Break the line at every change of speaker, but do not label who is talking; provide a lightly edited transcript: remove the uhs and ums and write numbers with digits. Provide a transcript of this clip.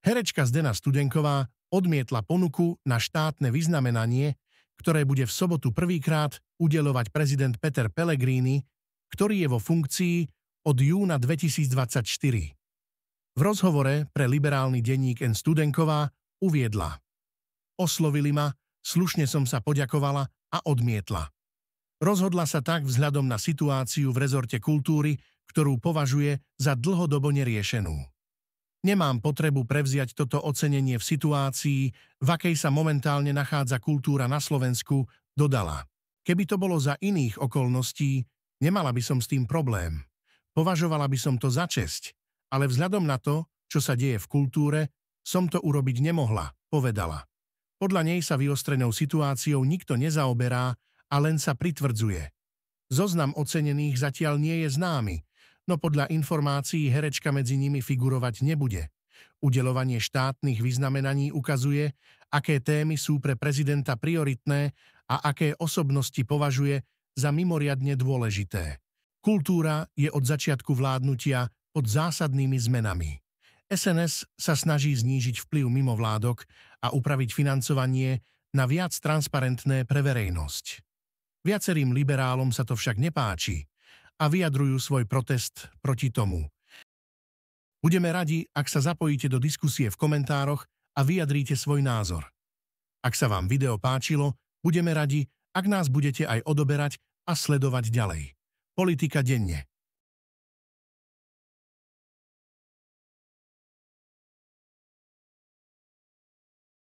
Herečka Zdena Studenková odmietla ponuku na štátne vyznamenanie, ktoré bude v sobotu prvýkrát udeľovať prezident Peter Pellegrini, ktorý je vo funkcii od júna 2024. V rozhovore pre liberálny denník N. Studenková uviedla: Oslovili ma, slušne som sa poďakovala a odmietla. Rozhodla sa tak vzhľadom na situáciu v rezorte kultúry, ktorú považuje za dlhodobo neriešenú. Nemám potrebu prevziať toto ocenenie v situácii, v akej sa momentálne nachádza kultúra na Slovensku, dodala. Keby to bolo za iných okolností, nemala by som s tým problém. Považovala by som to za česť, ale vzhľadom na to, čo sa deje v kultúre, som to urobiť nemohla, povedala. Podľa nej sa vyostrenou situáciou nikto nezaoberá a len sa pritvrdzuje. Zoznam ocenených zatiaľ nie je známy, no podľa informácií herečka medzi nimi figurovať nebude. Udeľovanie štátnych vyznamenaní ukazuje, aké témy sú pre prezidenta prioritné a aké osobnosti považuje za mimoriadne dôležité. Kultúra je od začiatku vládnutia pod zásadnými zmenami. SNS sa snaží znížiť vplyv mimovládok a upraviť financovanie na viac transparentné pre verejnosť. Viacerým liberálom sa to však nepáči a vyjadrujú svoj protest proti tomu. Budeme radi, ak sa zapojíte do diskusie v komentároch a vyjadríte svoj názor. Ak sa vám video páčilo, budeme radi, ak nás budete aj odoberať a sledovať ďalej. Politika denne.